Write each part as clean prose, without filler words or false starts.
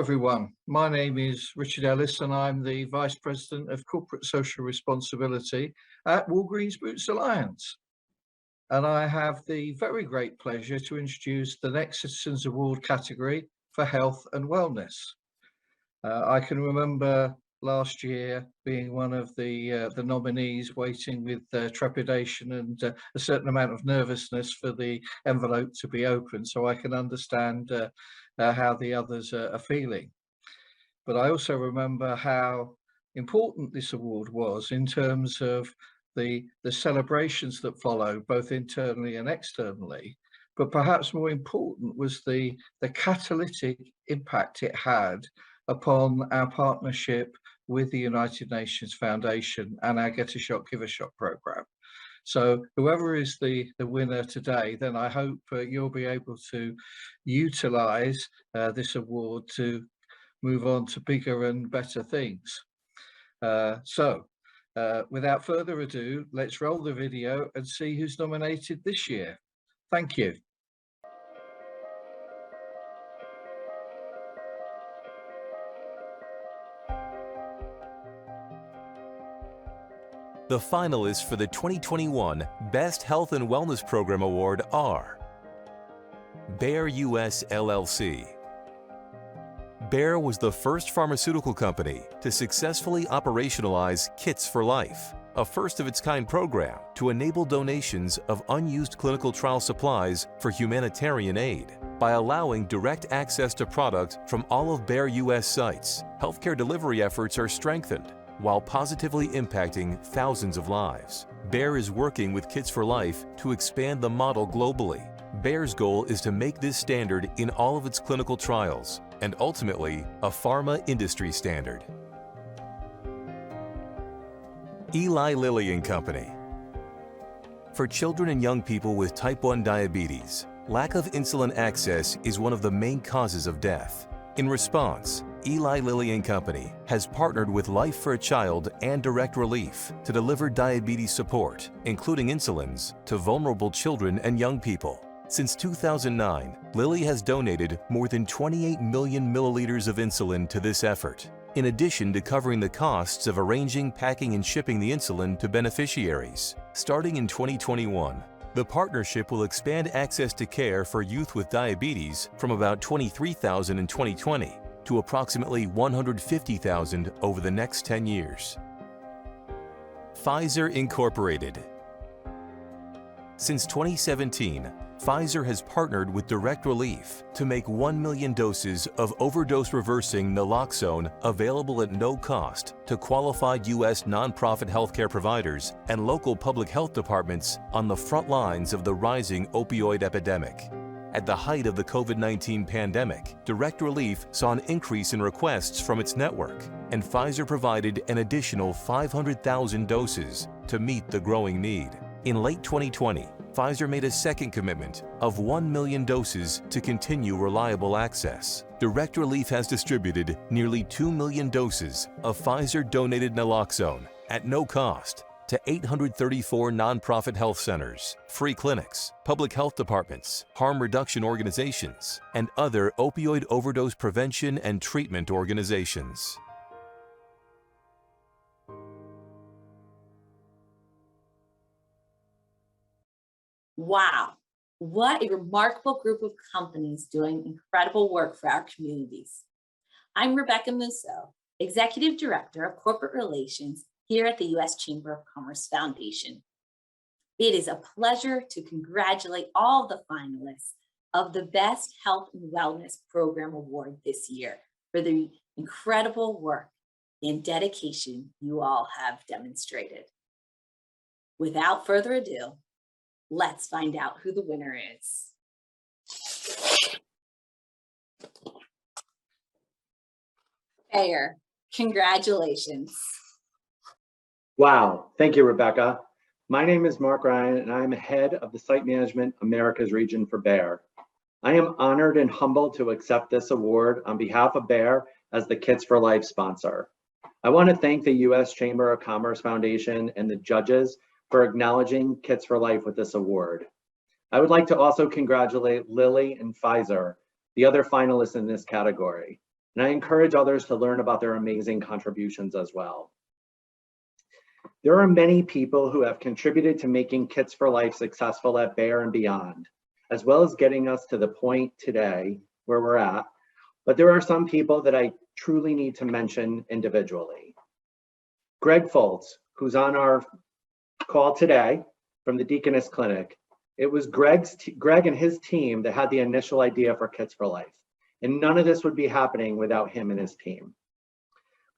everyone. My name is Richard Ellis and I'm the Vice President of Corporate Social Responsibility at Walgreens Boots Alliance. And I have the very great pleasure to introduce the next Citizens Award category for health and wellness. I can remember last year being one of the nominees, waiting with trepidation and a certain amount of nervousness for the envelope to be opened, so I can understand how the others are feeling. But I also remember how important this award was in terms of the celebrations that follow, both internally and externally. But perhaps more important was the catalytic impact it had upon our partnership with the United Nations Foundation and our Get a Shot, Give a Shot program. So whoever is the winner today, then I hope you'll be able to utilize this award to move on to bigger and better things. Without further ado, let's roll the video and see who's nominated this year. Thank you. The finalists for the 2021 Best Health and Wellness Program Award are Bayer US LLC. Bayer was the first pharmaceutical company to successfully operationalize Kits for Life, a first-of-its-kind program to enable donations of unused clinical trial supplies for humanitarian aid. By allowing direct access to product from all of Bayer US sites, healthcare delivery efforts are strengthened while positively impacting thousands of lives. Bayer is working with Kits for Life to expand the model globally. Bayer's goal is to make this standard in all of its clinical trials and ultimately a pharma industry standard. Eli Lilly and Company. For children and young people with type 1 diabetes, lack of insulin access is one of the main causes of death. In response, Eli Lilly and Company has partnered with Life for a Child and Direct Relief to deliver diabetes support, including insulins, to vulnerable children and young people. Since 2009, Lilly has donated more than 28 million milliliters of insulin to this effort, in addition to covering the costs of arranging, packing, and shipping the insulin to beneficiaries. Starting in 2021, the partnership will expand access to care for youth with diabetes from about 23,000 in 2020 to approximately 150,000 over the next 10 years. Pfizer Incorporated. Since 2017, Pfizer has partnered with Direct Relief to make 1 million doses of overdose-reversing naloxone available at no cost to qualified U.S. nonprofit healthcare providers and local public health departments on the front lines of the rising opioid epidemic. At the height of the COVID-19 pandemic, Direct Relief saw an increase in requests from its network, and Pfizer provided an additional 500,000 doses to meet the growing need. In late 2020, Pfizer made a second commitment of 1 million doses to continue reliable access. Direct Relief has distributed nearly 2 million doses of Pfizer-donated naloxone at no cost to 834 nonprofit health centers, free clinics, public health departments, harm reduction organizations, and other opioid overdose prevention and treatment organizations. Wow, what a remarkable group of companies doing incredible work for our communities. I'm Rebecca Mousseau, Executive Director of Corporate Relations here at the U.S. Chamber of Commerce Foundation. It is a pleasure to congratulate all the finalists of the Best Health and Wellness Program Award this year for the incredible work and dedication you all have demonstrated. Without further ado, let's find out who the winner is. Bayer, congratulations. Wow, thank you, Rebecca. My name is Mark Ryan, and I'm head of the Site Management Americas region for Bayer. I am honored and humbled to accept this award on behalf of Bayer as the Kits for Life sponsor. I want to thank the U.S. Chamber of Commerce Foundation and the judges for acknowledging Kits for Life with this award. I would like to also congratulate Lilly and Pfizer, the other finalists in this category. and I encourage others to learn about their amazing contributions as well. There are many people who have contributed to making Kits for Life successful at Bayer and beyond, as well as getting us to the point today where we're at. But there are some people that I truly need to mention individually. Greg Folz, who's on our call today from the Deaconess Clinic. It was Greg and his team that had the initial idea for Kits for Life, and none of this would be happening without him and his team.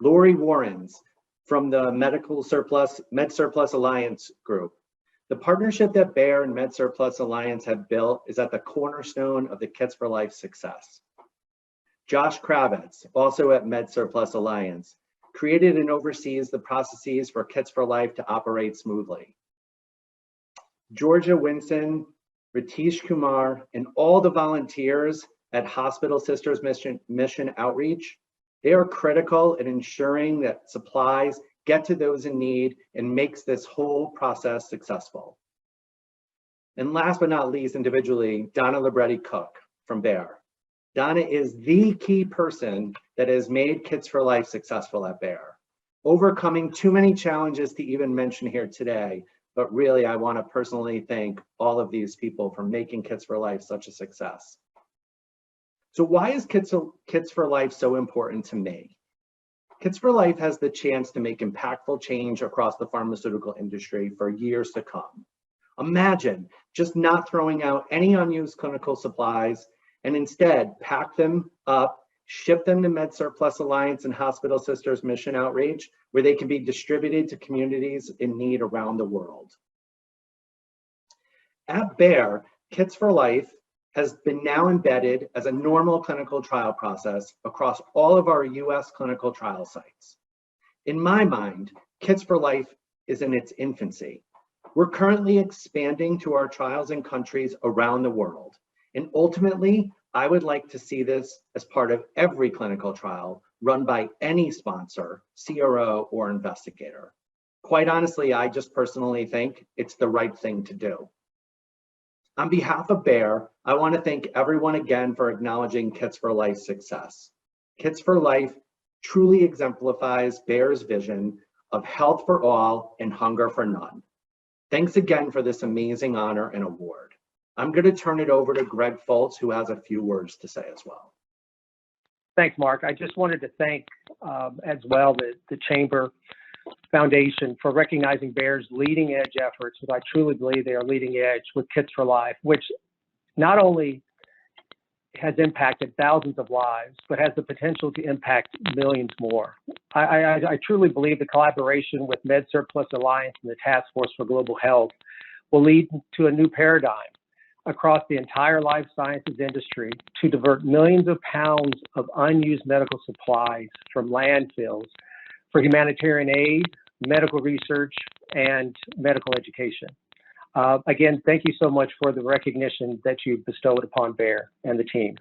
Lori Warrens from the Med Surplus Alliance group. The partnership that Bayer and Med Surplus Alliance have built is at the cornerstone of the Kits for Life success. Josh Kravitz, also at Med Surplus Alliance, created and oversees the processes for Kits for Life to operate smoothly. Georgia Winson, Ratish Kumar, and all the volunteers at Hospital Sisters Mission Outreach, they are critical in ensuring that supplies get to those in need and makes this whole process successful. And last but not least, individually, Donna Libretti Cook from Bayer. Donna is the key person that has made Kits for Life successful at Bayer, overcoming too many challenges to even mention here today. But really, I want to personally thank all of these people for making Kits for Life such a success. So why is Kits for Life so important to me? Kits for Life has the chance to make impactful change across the pharmaceutical industry for years to come. Imagine just not throwing out any unused clinical supplies and instead pack them up, ship them to Med Surplus Alliance and Hospital Sisters Mission Outreach, where they can be distributed to communities in need around the world. At Bayer, Kits for Life has been now embedded as a normal clinical trial process across all of our US clinical trial sites. In my mind, Kits for Life is in its infancy. We're currently expanding to our trials in countries around the world. And ultimately, I would like to see this as part of every clinical trial run by any sponsor, CRO, or investigator. Quite honestly, I just personally think it's the right thing to do. On behalf of Bayer, I want to thank everyone again for acknowledging Kits for Life's success. Kits for Life truly exemplifies Bayer's vision of health for all and hunger for none. Thanks again for this amazing honor and award. I'm going to turn it over to Greg Folz, who has a few words to say as well. Thanks, Mark. I just wanted to thank as well the Chamber Foundation for recognizing Bayer's leading edge efforts, because I truly believe they are leading edge with Kits for Life, which not only has impacted thousands of lives, but has the potential to impact millions more. I truly believe the collaboration with Med Surplus Alliance and the Task Force for Global Health will lead to a new paradigm across the entire life sciences industry to divert millions of pounds of unused medical supplies from landfills for humanitarian aid, medical research, and medical education. Again, thank you so much for the recognition that you bestowed upon Bayer and the team.